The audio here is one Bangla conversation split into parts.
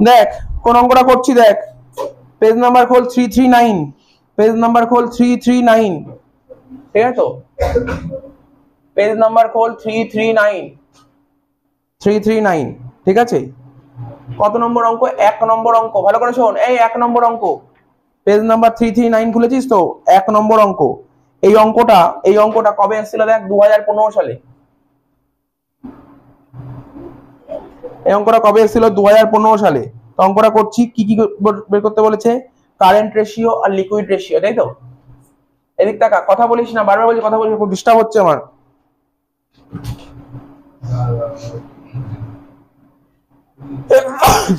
দেখ কোন অঙ্কটা করছি, দেখ পেজ নাম্বার খোল 339, পেজ নাম্বার খোল 339, ঠিক আছে তো, পেজ নাম্বার খোল 339, ঠিক আছে। কত নম্বর অঙ্ক? 1 নম্বর অঙ্ক, ভালো করে শোন, এই 1 নম্বর অঙ্ক, পেজ নাম্বার 339 খুলেছিস তো, 1 নম্বর অঙ্ক। এই অঙ্কটা কবে এসেছিল দেখ, 2015 সালে। এই অঙ্কটা কবে এসেছিল? 2015 সালে। তো অঙ্কটা করছি, কি কি বের করতে বলেছে? কারেন্ট রেশিও আর লিকুইড রেশিও, তাই তো। এদিক টাকা, কথা বলিস না, বারবার বলছি কথা বলিস, খুব ডিস্টার্ব হচ্ছে আমার।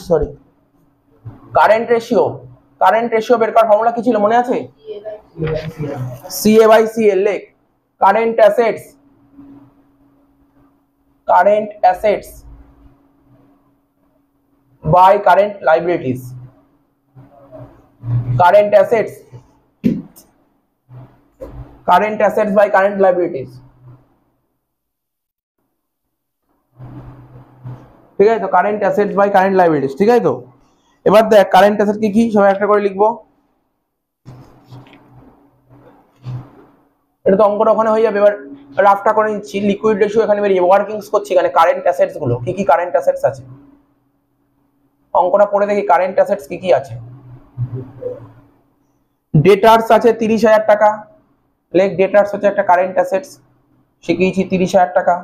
সরি। কারেন্ট রেশিও বের করার ফর্মুলা কি ছিল মনে আছে? CA/CL, লেখ। Current assets by current liabilities. Current assets by current liabilities, ঠিক আছে তো। Current assets by current liabilities, ঠিক আছে তো। এবার দেখ কারেন্ট অ্যাসেট কি কি, সবাই একটা করে লিখবো। এটা তো অঙ্কটা ওখানে হয়ে যাবে। এবার রাফটা করে নিচ্ছি। লিকুইড রেশিও এখানে বেরিয়ে যাবে, ওয়ার্কিংস করছি এখানে। কারেন্ট অ্যাসেটস গুলো কি কি, কারেন্ট অ্যাসেটস আছে অঙ্কটা পড়ে দেখি কারেন্ট অ্যাসেটস কি কি আছে। ডেটার্স আছে 30,000 টাকা, লেখ। ডেটার্স হচ্ছে একটা কারেন্ট অ্যাসেটস, শিখিয়েছি 30,000 টাকা।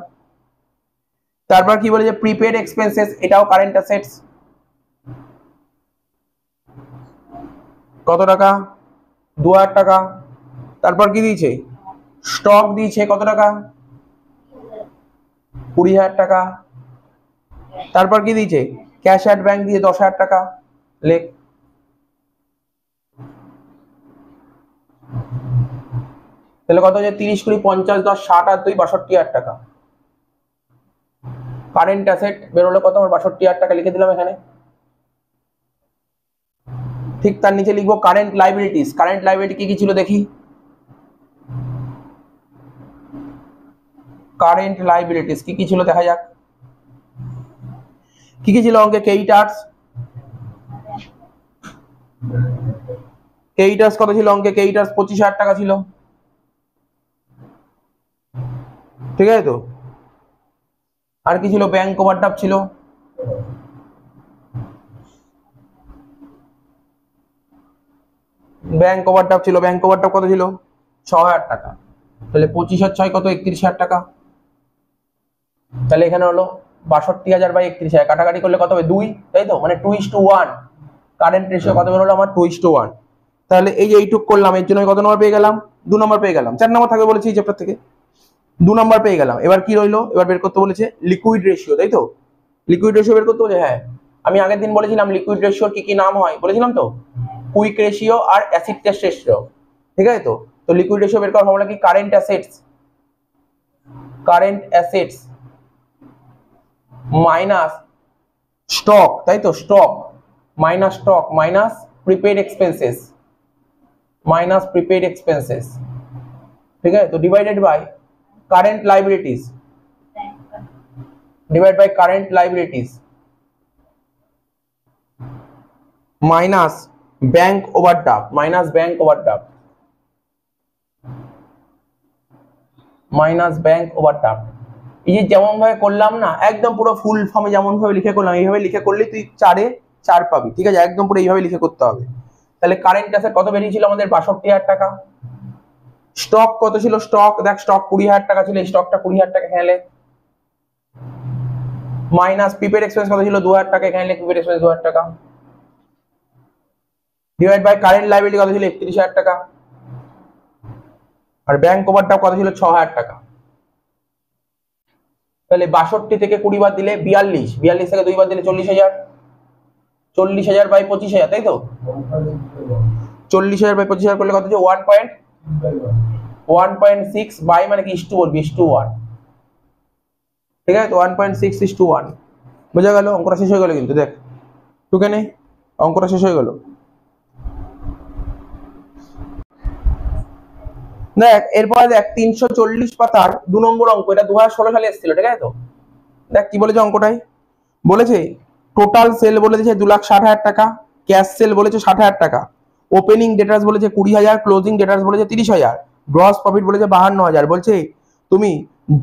তারপর কি বলে যে প্রিপেড এক্সপেন্সেস, এটাও কারেন্ট অ্যাসেটস, কত টাকা? 2,000 টাকা। তারপর কি দিয়েছে? স্টক দিয়েছে, কত টাকা? 20,000 টাকা। তারপর কি দিয়েছে? ক্যাশ অ্যাট ব্যাংক দিয়ে 10,000 টাকা, লেখ। তাহলে কত হচ্ছে? 30, 20, 50, 10, 60 আর 2, 62,000 টাকা। কারেন্ট অ্যাসেট বেরোলো কত? আমার 62,000 টাকা লিখে দিলাম এখানে। ঠিক তার নিচে লিখবো কারেন্ট লাইবিলিটিস। কারেন্ট লাইবিলিটি কি কি ছিল দেখি। কারেন্ট লাইবিলিটিস কি কি ছিল দেখা যাক। কি কি ছিল অঙ্কে? ক্রেডিটার্স কত ছিল অঙ্কে? ক্রেডিটার্স 25,000 টাকা ছিল, ঠিক আছে তো। আর কি ছিল? ব্যাংক ওভারড্রাফট ছিল, ব্যাংক ওভারড্রাফট কত ছিল? 6,000 টাকা। তাহলে 25 আর 6 কত? 31,000 টাকা। তাহলে এখানে হলো 62,000 বাই 31,000, কাটাকাটি করলে কত হবে? 2, তাই তো, মানে 2:1। কারেন্ট রেশিও কত বেরোলো আমার? 2:1। তাহলে এই যে এইটুক করলাম, এর জন্য কত নম্বর পেয়ে গেলাম? 2 নম্বর পেয়ে গেলাম। 4 নম্বর থাকবে বলেছি এই চ্যাপ্টার থেকে, 2 নম্বর পেয়ে গেলাম। এবার কি রইলো? এবার বের করতে বলেছে লিকুইড রেশিও, তাই তো। লিকুইড রেশিও বের করতে বলেছে। হ্যাঁ, আমি আগের দিন বলেছিলাম লিকুইড রেশিওর কি কি নাম হয়, বলেছিলাম তো। কুইক রেশিও আর অ্যাসিড টেস্ট রেশিও, ঠিক আছে তো। তো লিকুইড রেশিও বের করার ফর্মুলা কি? কারেন্ট অ্যাসেটস মাইনাস স্টক, তাই তো। স্টক মাইনাস প্রিপেড এক্সপেন্সেস, ঠিক আছে তো, divided by current liabilities, minus bank overdraft, এই যে যেমন ভাবে করলাম না, একদম পুরো ফুল ফর্মে যেমন ভাবে লিখে করলাম, এইভাবে লিখে করলে তুই 4-এ 4 পাবি, ঠিক আছে। একদম পুরো এইভাবে লিখে করতে হবে। তাহলে কারেন্ট অ্যাসেট কত বেরিয়েছিল আমাদের? 62,000 টাকা। স্টক কত ছিল? স্টক দেখ, স্টক 20,000 টাকা ছিল, এই স্টকটা 20,000 টাকা খেলে। মাইনাস প্রিপেড এক্সপেন্স কত ছিল? 2,000 টাকা, এখানে প্রিপেড এক্সপেন্স 2,000 টাকা। ডিভাইড বাই কারেন্ট লাইবিলিটি কত ছিল? 31,000 টাকা। আর ব্যাংক ওভারড্রাফট কত ছিল? 6,000 টাকা। তাহলে 62 থেকে 20 বাদ দিলে 42 থেকে 2 বাদ দিলে 40,000, 40,000 বাই 25,000, তাই তো। 40,000 বাই 25,000 করলে কত হচ্ছে? 1.6 বাই, মানে কি ইস্টু বলবি, 1, ঠিক আছে তো। 1.6:1 বোঝা গেল? অঙ্কটা শেষ হয়ে গেল কিন্তু, দেখ টুকে নে, অঙ্কটা শেষ হয়ে গেল। দেখ এরপরে দেখ 340 পাতার 2 নম্বর অঙ্ক, এটা 2016 সালে এসেছিল, ঠিক আছে তো। দেখ কি বলেছে অঙ্কটাই, বলেছে টোটাল সেল বলেছে 2,60,000 টাকা, ক্যাশ সেল বলেছে 60,000 টাকা, ওপেনিং ডেটার্স বলেছে 20,000, ক্লোজিং ডেটার্স বলেছে 30,000, গ্রস প্রফিট বলেছে 52,000। বলছে তুমি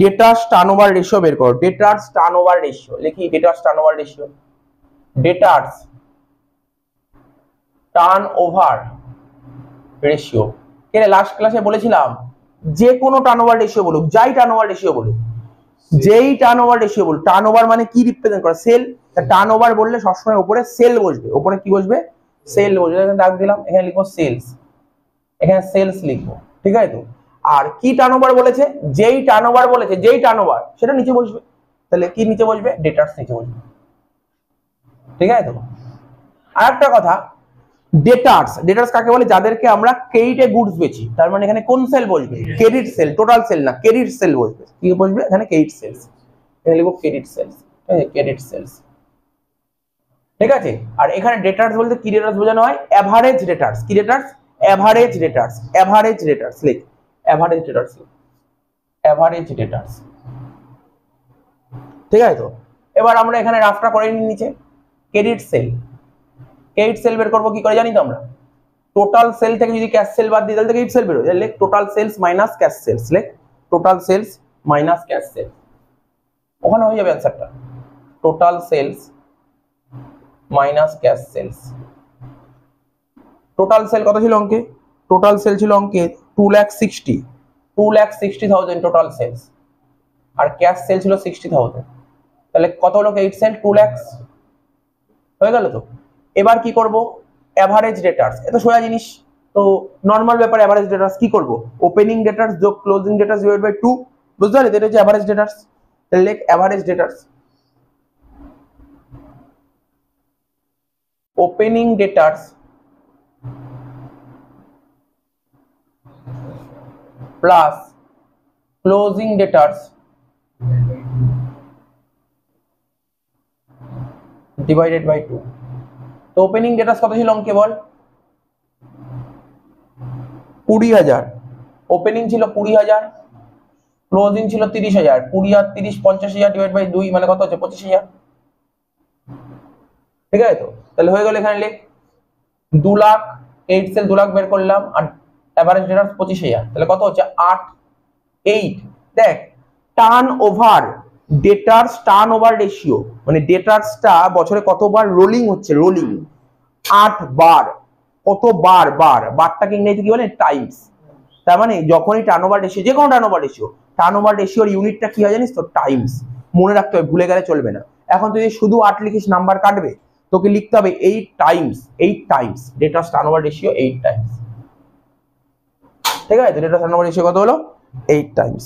ডেটার্স টার্নওভার রেশিও বের করো। ডেটার্স টার্নওভার রেশিও লিখি, ডেটার্স টার্নওভার রেশিও, ডেটার্স টার্নওভার রেশিও। এর লাস্ট ক্লাসে বলেছিলাম যে কোনো টার্নওভার রেশিও বলুক, যাই টার্নওভার রেশিও বলুক, যেই টার্নওভার রেশিও বলুক, টার্নওভার মানে কি রিপ্রেজেন্ট করে? সেল। টার্নওভার বললে সবসময় উপরে সেল বসবে, উপরে কি বসবে? সেল বসবে। এখানে দাগ দিলাম, এখানে লিখবো সেলস, এখানে সেলস লিখবো, ঠিক আছে তো? আর কি টার্নওভার বলেছে? যেই টার্নওভার বলেছে, যেই টার্নওভার সেটা নিচে বসবে। তাহলে কি নিচে বসবে? ডেটার্স নিচে বসবে, ঠিক আছে তো? আর একটা কথা, ডেটার্স, ডেটার্স কাকে বলে? যাদেরকে আমরা ক্রেডিটে গুডস বেচি। তার মানে এখানে কোন সেল বসবে? ক্রেডিট সেল, টোটাল সেল না, ক্রেডিট সেল বসবে। কি বসবে এখানে? Credit sales. এখানে লিখবো ক্রেডিট সেলস, ক্রেডিট সেলস, ঠিক আছে? আর এখানে ডেটার্স বলতে কি ডেটার্স বোঝানো হয়? এভারেজ ডেটার্স। কি ডেটার্স? এভারেজ ডেটার্স, এভারেজ ডেটার্স লিখ, এভারেজ ডেটার্স, এভারেজ ডেটার্স, ঠিক আছে তো? এবার আমরা এখানে রাফটা করে নিই নিচে। ক্রেডিট সেল, ক্রেডিট সেল বের করবো কি করে জানি তো আমরা? টোটাল সেল থেকে যদি ক্যাশ সেল বাদ দিই তাহলে ক্রেডিট সেল বের হয়। লেখ total sales minus cash sales, লেখ total sales minus cash sales, ওখানে হয়ে যাবে অ্যানসারটা। Total sales minus cash sales. Total sale কত ছিল অঙ্কে? টোটাল সেল ছিল অঙ্কে 2,60,000 টোটাল সেলস, আর ক্যাশ সেল ছিল 60,000। তাহলে কত হলো ক্রেডিট সেল? 2 লাখ হয়ে গেল তো? এবার কি করব? এভারেজ ডেটার্স, এটা সোজা জিনিস তো, নরমাল ব্যাপার। এভারেজ ডেটার্স কি করব? ওপেনিং ডেটার্স যোগ ক্লোজিং ডেটার্স ডিভাইড বাই 2, বুঝতে পারলে? এটা হচ্ছে এভারেজ ডেটার্স। তাহলে লেখ average debtors, opening debtors plus closing debtors divided by 2। তো ওপেনিং ডেটার্স কত ছিল অঙ্কে বল? 20,000। ওপেনিং ছিল 20,000, ক্লোজিং ছিল 30,000। 20 আর 30 50,000 ডিভাইড বাই 2 মানে কত হচ্ছে? 25,000, ঠিক আছে তো? তাহলে হয়ে গেল। এখানে লেখ 2 লাখ, 8 সেল 2 লাখ বের করলাম, আর এভারেজ ডেটার্স 25,000। তাহলে কত হচ্ছে? 8 8। দেখ, turnover, debtors turnover ratio মানে ডেটার্সটা বছরে কতবার রোলিং হচ্ছে? রোলিং 8 বার। কত বার? বার, বারটাকে ইংরেজিতে কি বলে? টাইমস। তার মানে যখনই টার্নওভার রেশিও, যে কোনো টার্নওভার রেশিও, টার্নওভার রেশিওর ইউনিটটা কি হয় জানিস তো? টাইমস। মনে রাখতে হবে, ভুলে গেলে চলবে না। এখন তুই শুধু 8 লিখিস নাম্বার কাটবে, তোকে লিখতে হবে 8 times, 8 times debtors turnover ratio, 8 times, ঠিক আছে? তো ডেটার্স টার্নওভার রেশিও কত হলো? 8 টাইমস,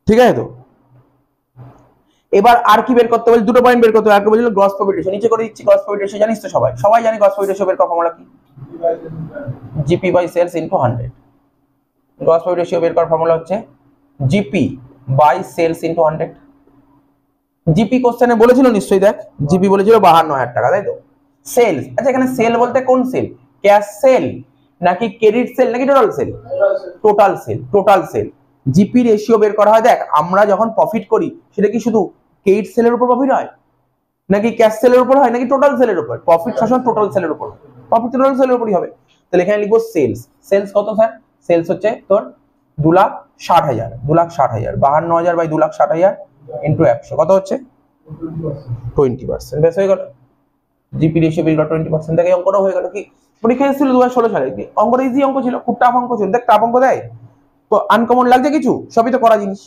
ঠিক আছে তো? এবার আর কি বের করতে বলি? দুটো পয়েন্ট বের করতে হবে। আর কি বলছিল? Gross profit ratio. নিচে করে দিচ্ছি গ্রস প্রফিট রেশিও, জানিস তো সবাই, সবাই জানি গ্রস প্রফিট রেশিও বের করার ফর্মুলা কি? GP by sales into 100। Gross profit ratio বের করার ফর্মুলা হচ্ছে GP by sales into 100। GP কোশ্চেনে বলেছিল নিশ্চয়ই, দেখ জিপি বলেছিল 52,000 টাকা, তাই তো? সেলস, আচ্ছা এখানে সেল বলতে কোন সেল? ক্যাশ সেল নাকি ক্রেডিট সেল নাকি total sale? Total sale, total sell. GP ratio বের করা হয়। দেখ আমরা যখন প্রফিট করি সেটা কি শুধু ক্রেডিট সেলের উপর প্রফিট হয় নাকি ক্যাশ সেলের উপর হয় নাকি টোটাল সেলের উপর? প্রফিট সবসময় টোটাল সেলের উপর, প্রফিট টোটাল সেলের উপরই হবে। তাহলে এখানে লিখবো সেলস। সেলস কত স্যার? সেলস হচ্ছে তোর 2,60,000, 2,60,000, 52,000 বাই 2,60,000 ইন্টু 100 কত হচ্ছে? 20%। বেশ হয়ে গেল। জিপি রেশিও বের করা 20%। দেখে অঙ্কটা হয়ে গেল। কি পরীক্ষা এসেছিল 2016 সালে, অঙ্কটা ইজি অঙ্ক ছিল, খুব টাফ অঙ্ক ছিল। দেখ টাফ অঙ্ক দেয় তো আনকমন লাগছে কিছু? সবই তো করা জিনিস।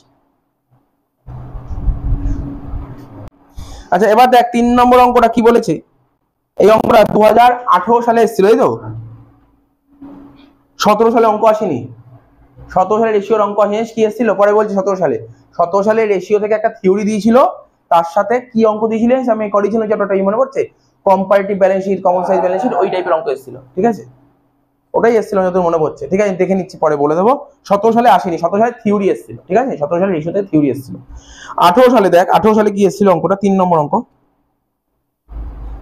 আচ্ছা এবার দেখ 3 নম্বর অঙ্কটা কি বলেছে। এই অঙ্কটা 2018 সালে এসেছিল, তাই তো? 17 সালে অঙ্ক আসেনি। 17 সালে রেশিওর অঙ্ক আসেনি। কি এসেছিল পরে বলছি। 17 সালে রেশিও থেকে একটা থিওরি দিয়েছিল, তার সাথে কি অঙ্ক দিয়েছিল আমি করেছিল চ্যাপ্টারটা মনে পড়ছে? Comparative balance sheet, common size balance sheet, ওই টাইপের অঙ্ক এসেছিল, ঠিক আছে? ওটাই এসেছিল যত মনে পড়ছে, ঠিক আছে? দেখে নিচ্ছি, পরে বলে দেবো। 17 সালে আসেনি, 17 সালে থিওরি এসেছিল, ঠিক আছে? 17 সালে রেশিওতে থিওরি এসেছিল। 18 সালে দেখ, 18 সালে কি এসেছিল অঙ্কটা? 3 নম্বর অঙ্ক,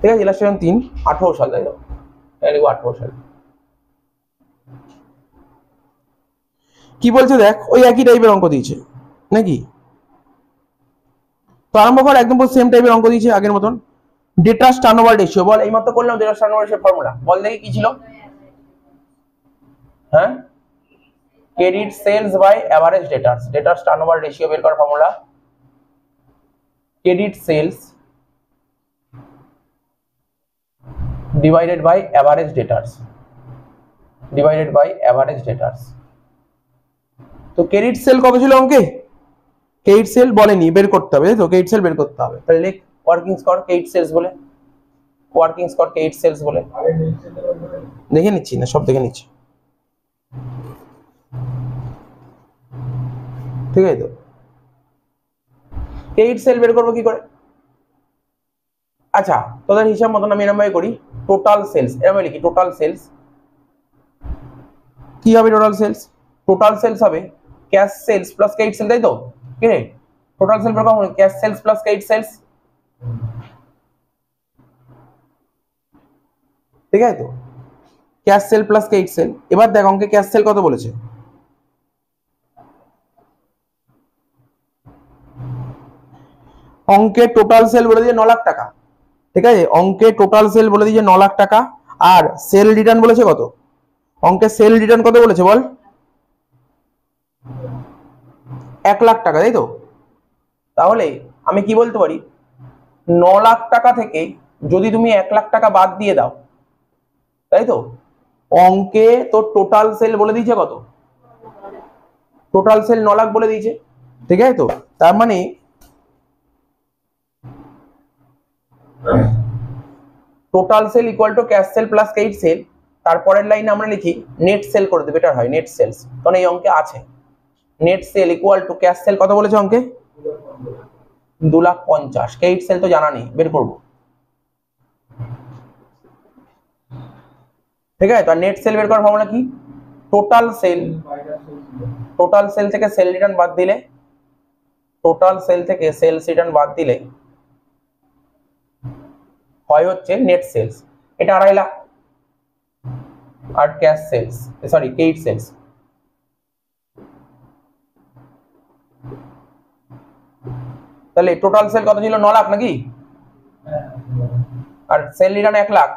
ঠিক আছে? ইলাস্ট্রেশন 3, 18 সাল, তাই তো? 18 সালে কি বলছে দেখ, ওই একই টাইপের অঙ্ক দিয়েছে নাকি? তো আরম্ভ কর, একদম সেম টাইপের অঙ্ক দিয়েছে আগের মতন। ডেটাস টার্নওভার রেশিও বল, এইমাত্র করলাম ডেটাস টার্নওভার রেশিও ফর্মুলা, বল দেখি কি ছিল। হ্যাঁ, credit sales by average debtors, debtors turnover ratio বের করার formula credit sales divided by average debtors, divided by average debtors. তো ক্রেডিট সেল কত ছিল অঙ্কে? ক্রেডিট সেল বলেনি, বের করতে হবে, তাই তো? ক্রেডিট সেল বের করতে হবে, তাহলে লেখ ওয়ার্কিংস কর ক্রেডিট সেলস বলে, ওয়ার্কিংস কর ক্রেডিট সেলস বলে। দেখে নিচ্ছি না, সব দেখে নিচ্ছি, ঠিক আছে? তো ক্রেডিট সেল বের করবো কি করে? আচ্ছা, তোদের হিসাব মতন আমি এরকম ভাবে করি, টোটাল সেলস এরকম লিখি, টোটাল সেলস কি হবে? টোটাল সেলস, টোটাল সেলস হবে cash sales plus credit sale, তাই তো? কি রে, টোটাল সেল বের করবো cash sales plus credit sales, ঠিক আছে? তো cash sale plus credit sale. এবার দেখ অঙ্কে ক্যাশ সেল কত বলেছে, অঙ্কে টোটাল সেল বলে দিয়ে 9 লাখ টাকা, ঠিক আছে? অঙ্কে টোটাল সেল বলে দিয়েছে 9 লাখ টাকা, আর সেল রিটার্ন বলেছে কত? অঙ্কে সেল রিটার্ন কত বলেছে বল? 1 লাখ টাকা, তাই তো? তাহলে আমি কি বলতে পারি, 9 লাখ টাকা থেকে যদি তুমি 1 লাখ টাকা বাদ দিয়ে দাও, তাই তো, অঙ্কে তো টোটাল সেল বলে দিয়েছে কত? টোটাল সেল 9 লাখ বলে দিয়েছে, ঠিক আছে? তো তার মানে total sell equal to cash sale plus credit sell, তারপরের লাইনে আমরা লিখি নেট সেল করে দেব, বেটার হয় নেট সেলস, কারণ এই অঙ্কে আছে net sell equal to cash sell কত বলেছে অঙ্কে? 2,50,000। ক্রেডিট সেল তো জানা নেই, বের করব, ঠিক আছে? তো নেট সেল বের করার ফর্মুলা কি? টোটাল সেল, টোটাল সেল থেকে সেল রিটার্ন বাদ দিলে, টোটাল সেল থেকে সেলস রিটার্ন বাদ দিলে হয় হচ্ছে নেট সেলস, এটা 2.5 লাখ, আর cash sales sorry credit sales, তাহলে টোটাল সেল কত ছিল? 9 লাখ নাকি? আর sale return 1 lakh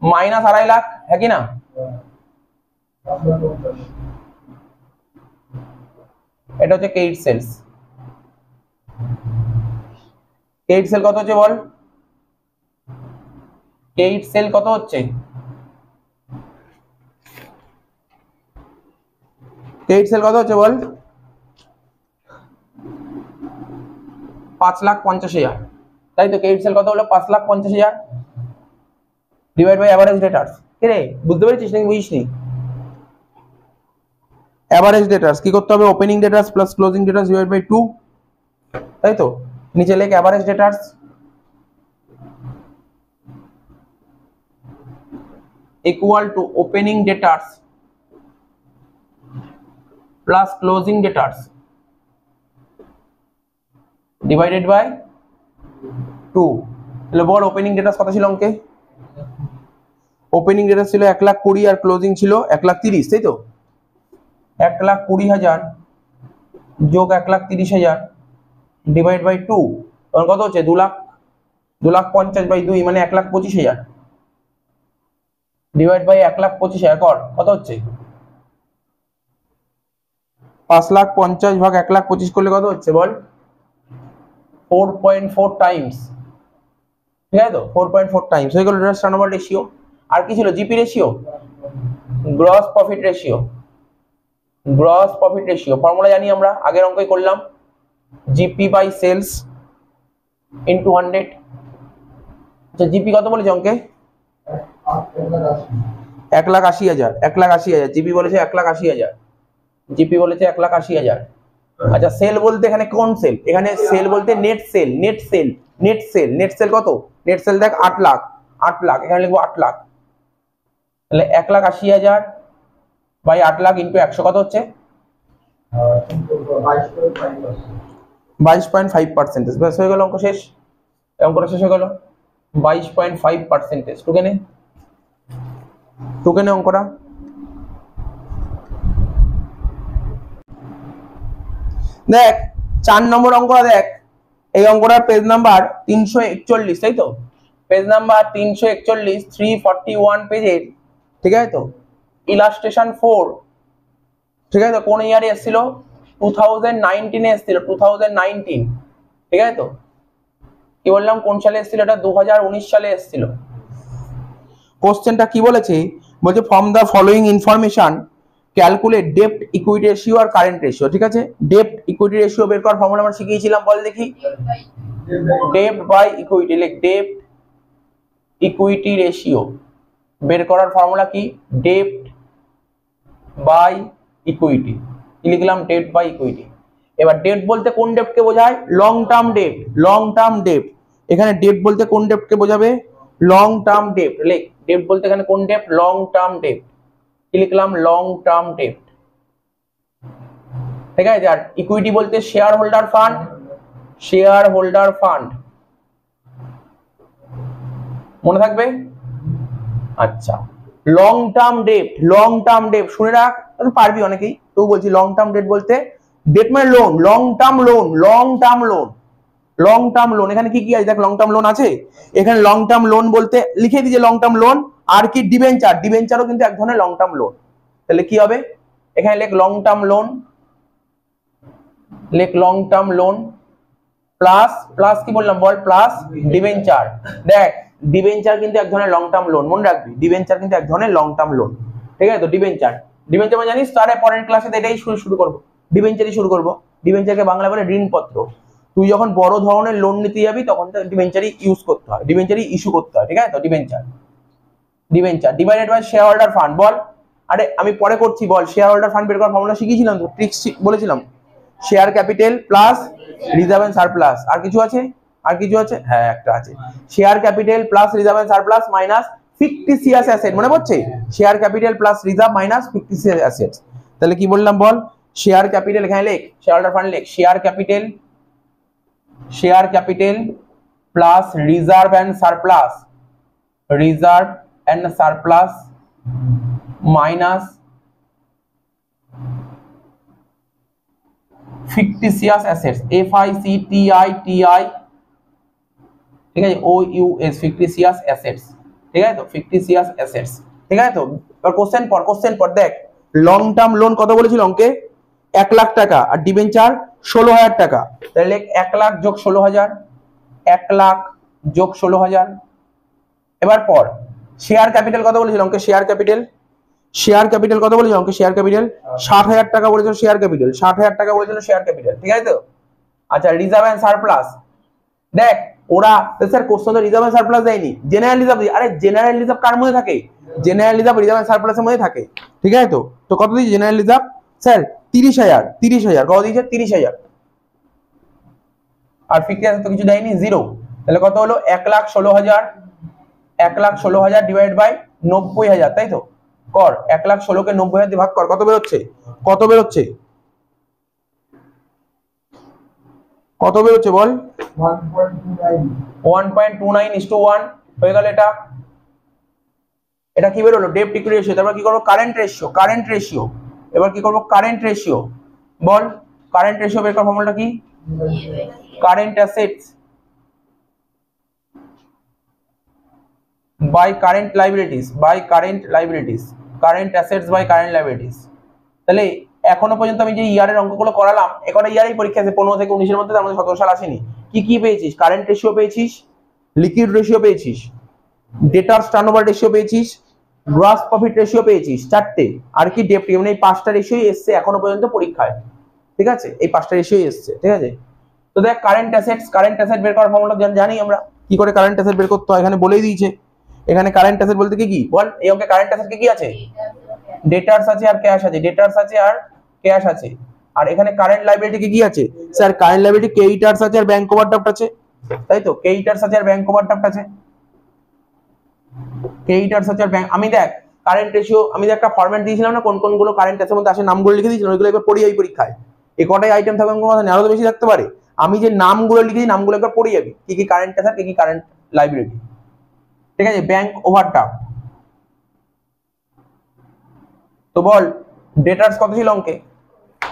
minus 2.5 lakh, হ্যাঁ কি না? এটা হচ্ছে ক্রেডিট সেলস। ক্রেডিট সেল কত হচ্ছে বল? ক্রেডিট সেল কত হচ্ছে? ক্রেডিট সেল কত হচ্ছে বল? 5,50,000, তাই তো? ক্রেডিট সেল কত হলো? 5,50,000 ডিভাইড বাই এভারেজ ডেটার্স। কি রে, বুঝতে পেরেছিস নাকি বুঝিসনি? এভারেজ ডেটার্স কি করতে হবে? Opening debtors plus closing debtors divide by 2, তাই তো? নিচে লেখ average debtors equal to opening debtors plus closing debtors divided by 2। তাহলে বল ওপেনিং ডেটার্স কত ছিল অঙ্কে? ওপেনিং ডেটার্স ছিল 1,20,000 আর ক্লোজিং ছিল 1,30,000, তাই তো? 1,20,000 যোগ 1,30,000 ডিভাইড বাই 2, তখন কত হচ্ছে? 2 লাখ। 2,50,000 বাই 2 মানে 1,25,000 ডিভাইড বাই 1,25,000 কর, কত হচ্ছে? 5,50,000 ভাগ 1,25,000 করলে কত হচ্ছে বল? 4.4 টাইমস, ঠিক আছে তো? 4.4 টাইমস হয়ে গেল ডেটাস টার্নওভার রেশিও। আর কি ছিল? GP ratio, gross profit ratio, gross profit ratio formula জানি আমরা, আগের অঙ্কই করলাম, জিপি বাই সেলস ইনটু 100। আচ্ছা, জিপি কত বলেছে অঙ্কে? 1,80,000, 1,80,000 জিপি বলেছে, 1,80,000 জিপি বলেছে, 1,80,000। আচ্ছা, সেল বলতে এখানে কোন সেল? এখানে সেল বলতে net sale, net sale, net sale, net sale কত? নেট সেল দেখ 8 লাখ, 8 লাখ, এখানে লিখবো 8 লাখ। তাহলে 1,80,000 বাই 8 লাখ ইন্টু 100 কত হচ্ছে? 22.5%। ব্যাস হয়ে গেল, অঙ্ক শেষ, অঙ্কটা শেষ হয়ে গেল। 22.5%। টুকেনে, টুকেনে অঙ্কটা। দেখ 4 নম্বর অঙ্কটা দেখ, এই অঙ্কটার পেজ নাম্বার 341, তাই তো? পেজ নাম্বার 341, 341 পেজের, ঠিক আছে তো? ইলাস্ট্রেশন 4, ঠিক আছে তো? কোন ইয়ারে এসেছিল? 2019 এ এসেছিল, 2019, ঠিক আছে তো? কি বললাম কোন সালে এসেছিল? এটা 2019 সালে এসেছিল। কোশ্চেনটা কি বলেছে? বলছে from the following information calculate ডেপ্ট ইকুইটি রেশিও আর কারেন্ট রেশিও, ঠিক আছে? ডেপ্ট ইকুইটি রেশিও বের করার ফর্মুলা আমরা শিখিয়েছিলাম, বল দেখি। ডেপ্ট বাই ইকুইটি, লেখ ডেপ্ট ইকুইটি রেশিও বের করার ফর্মুলা কি? ডেপ্ট বাই ইকুইটি। কি লিখলাম? ডেপ্ট বাই ইকুইটি। এবার ডেপ্ট বলতে কোন ডেপ্টকে বোঝায়? Long term ডেপ্ট, long term ডেপ্ট। এখানে ডেপ্ট বলতে কোন ডেপ্টকে বোঝাবে? Long term ডেপ্ট। লেখ ডেপ্ট বলতে এখানে কোন ডেপ্ট? Long term ডেপ্ট। কি লিখলাম? লং টার্ম ডেপ্ট, ঠিক আছে? আর ইকুইটি বলতে share holder fund, share holder fund, মনে থাকবে? আচ্ছা, লং টার্ম ডেপ্ট, লং টার্ম ডেপ্ট শুনে রাখ, পারবি অনেকেই। তো বলছি লং টার্ম ডেপ্ট বলতে ডেট মানে loan, long term loan, long term loan, long term loan. এখানে কি কি আছে দেখ, লং টার্ম লোন আছে এখানে। লং টার্ম লোন বলতে লিখে দিয়েছে লং টার্ম লোন, আর কি ডিবেঞ্চার, ডিবেঞ্চারও কিন্তু এক ধরনের লং টার্ম লোন। তাহলে কি হবে? এখানে লেখ লং টার্ম লোন, লেখ long term loan plus, plus কি বললাম বল? Plus debenture. দেখ ডিবেঞ্চার কিন্তু এক ধরনের লং টার্ম লোন, মনে রাখবি ডিবেঞ্চার কিন্তু এক ধরনের লং টার্ম লোন, ঠিক আছে তো? ডিবেঞ্চার, ডিবেঞ্চার মানে জানিস? তারে পরের ক্লাসে এটাই শুরু করব, ডিবেঞ্চারই শুরু করব। ডিবেঞ্চারকে বাংলা বলে ঋণপত্র। তুই যখন বড় ধরনের লোন নিতে যাবি তখন তো ডিবেঞ্চারই ইউজ করতে হয়, ডিবেঞ্চারই ইস্যু করতে হয়, ঠিক আছে তো? Debenture, debenture divided by shareholder fund. বল, আরে আমি পরে করছি, বল। শেয়ার হোল্ডার ফান্ড বের করার ফর্মুলা শিখিয়েছিলাম তো, ট্রিক্স বলেছিলাম। Share capital plus reserve and surplus. আর কিছু আছে? আর কিছু আছে? হ্যাঁ একটা আছে, share capital plus reserve and surplus minus fictitious asset. মনে পড়ছে? Share capital plus reserve minus fictitious asset. তাহলে কি বললাম বল? শেয়ার ক্যাপিটাল এখানে লেখ, শেয়ার হোল্ডার ফান্ড লেখ share capital, share capital plus reserve and surplus, reserve and surplus minus fictitious assets, FICTITI, ঠিক আছে? OUS, ফিকটিসিয়াস অ্যাসেটস, ঠিক আছে তো? ফিকটিসিয়াস অ্যাসেটস, ঠিক আছে তো? এবার কোশ্চেন পর, কোশ্চেন পর দেখ। লং টার্ম লোন কত বলেছিল অঙ্কে? 1 লাখ টাকা, আর ডিবেঞ্চার 16,000 টাকা। তাহলে 1 লাখ যোগ 16,000, 1 লাখ যোগ 16,000। এবার পর শেয়ার ক্যাপিটাল কত বলেছিল অঙ্কে? শেয়ার ক্যাপিটাল, শেয়ার ক্যাপিটাল কত বলেছিল অঙ্কে? শেয়ার ক্যাপিটাল 60,000 টাকা বলেছিল, শেয়ার ক্যাপিটাল 60,000 টাকা বলেছিল শেয়ার ক্যাপিটাল, ঠিক আছে তো? আচ্ছা, রিজার্ভ এন্ড সারপ্লাস দেখ, ওরা স্যার কোশ্চেন তো রিজার্ভ এন্ড সারপ্লাস দেয়নি, জেনারেল রিজার্ভ। আরে জেনারেল রিজার্ভ কার মধ্যে থাকে? জেনারেল রিজার্ভ রিজার্ভ এন্ড সারপ্লাসের মধ্যে থাকে, ঠিক আছে তো? তো কত দিয়েছে জেনারেল রিজার্ভ? স্যার 30,000, 30,000 কত দিয়েছে? 30,000। আর ফিক্সড তো কিছু দেয়নি, জিরো। তাহলে কত হলো? 1,16,000, 1,16,000 ডিভাইড বাই 90,000, তাই তো? কর 1,16,000 কে 90,000 দিয়ে ভাগ কর, কত বেরোচ্ছে? কত বেরোচ্ছে? কত বেরোচ্ছে বল? 1.29:1 হয়ে গেল। এটা, এটা কি বেরোলো? ডেপ্ট ইকুইটি রেশিও। তারপর কি করবো? Current ratio, current ratio. এবার কি করবো? Current ratio. বল কারেন্ট রেশিও বের করার ফর্মুলাটা কি? Current assets by current liabilities, by current liabilities, current assets by current liabilities. তাহলে এখনো পর্যন্ত আমি যে ইয়ারের অঙ্কগুলো করালাম, একটা ইয়ারেই পরীক্ষা আছে 15 থেকে 19 এর মধ্যে, তার মধ্যে 17 সাল আসেনি। কি কি পেয়েছিস? কারেন্ট রেশিও পেয়েছিস, লিকুইড রেশিও পেয়েছিস, ডেটার্স টার্নওভার রেশিও পেয়েছিস, গ্রস প্রফিট রেশিও পেয়েছিস, 4টে। আর কি ডেপ্ট, মানে এই 5টা রেশিওই এসছে এখনো পর্যন্ত পরীক্ষায়, ঠিক আছে? এই 5টা রেশিওই এসছে, ঠিক আছে? তো দেখ কারেন্ট অ্যাসেটস, কারেন্ট অ্যাসেট বের করার ফর্মুলা জানি আমরা কি করে কারেন্ট অ্যাসেট বের করতে হয়, এখানে বলেই দিয়েছে। এখানে কারেন্ট অ্যাসেট বলতে কি কি বল? এই অঙ্কে কারেন্ট অ্যাসেট কি আছে? ডেটার্স আছে আর ক্যাশ আছে, ডেটার্স আছে আর ক্যাশ আছে। আর এখানে কারেন্ট লাইবিলিটি কি আছে? স্যার কারেন্ট লাইবিলিটি ক্রেডিটার্স আছে আর ব্যাংক ওভারড্রাফট আছে, তাই তো? ক্রেডিটার্স আছে আর ব্যাংক ওভারড্রাফট আছে, ক্রেডিটার্স আছে আর ব্যাংক। আমি দেখ কারেন্ট রেশিও, আমি একটা ফরম্যাট দিয়েছিলাম না, কোন কোনগুলো কারেন্ট অ্যাসেটের মধ্যে আসে নামগুলো লিখে দিয়েছিলাম, ওইগুলো একবার পড়ে যাই পরীক্ষায়। এই কটাই আইটেম থাকবে, কোনো কথা নেই, আরো তো বেশি থাকতে পারে। আমি যে নামগুলো লিখে দিই, নামগুলো একবার পড়ে যাবি, কি কি কারেন্ট অ্যাসেট, কি কি কারেন্ট লাইবিলিটি, ঠিক আছে? Bank overdraft. তো বল ডেটার্স কত ছিল অঙ্কে?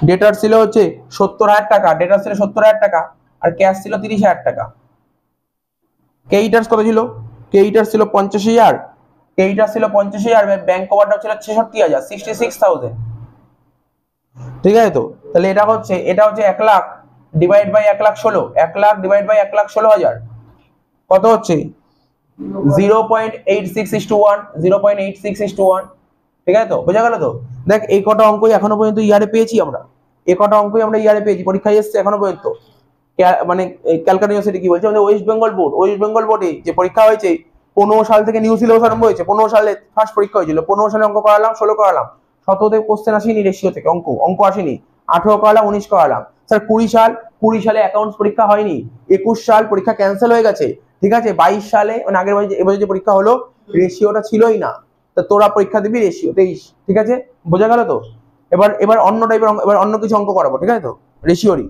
ডেটার্স ছিল হচ্ছে 70,000 টাকা, ডেটার্স ছিল 70,000 টাকা। আর ক্যাশ ছিল 30,000 টাকা। ক্রেডিটার্স কত ছিল? ক্রেডিটার্স ছিল 50,000, ক্রেডিটার্স ছিল 50,000, ব্যাংক ওভারড্রাফট ছিল 66,000, 66,000। ঠিক আছে তো? তাহলে এটা হচ্ছে 1 lakh divide by 1,16,000, 1 lakh divide by 1,16,000 কত হচ্ছে? 0.86:1, 0.86:1। ঠিক আছে তো? বোঝা গেল তো? দেখ এই কটা অঙ্কই এখনো পর্যন্ত ইয়ারে পেয়েছি আমরা, এই কটা অঙ্কই আমরা ইয়ারে পেয়েছি, পরীক্ষায় এসেছে এখনো পর্যন্ত। মানে ক্যালকাটা ইউনিভার্সিটি কি বলছে, আমাদের ওয়েস্ট বেঙ্গল বোর্ডে যে পরীক্ষা হয়েছে 15 সাল থেকে নিউ সিলেবাস আরম্ভ হয়েছে। 15 সালে ফার্স্ট পরীক্ষা হয়েছিল, 15 সালে অঙ্ক করালাম, 16 করালাম, 17তে কোশ্চেন আসেনি রেশিও থেকে, অঙ্ক আসেনি, 18 করালাম, 19 করালাম। স্যার 20 সালে অ্যাকাউন্টস পরীক্ষা হয়নি, 21 সাল পরীক্ষা ক্যান্সেল হয়ে গেছে। ঠিক আছে, 22 সালে মানে আগের এবারে যে পরীক্ষা হলো রেশিওটা ছিলই না, তা তোরা পরীক্ষা দিবি রেশিও 23। ঠিক আছে, বোঝা গেল তো? এবার অন্য টাইপের এবার অন্য কিছু অঙ্ক করাবো, ঠিক আছে তো, রেশিওরই।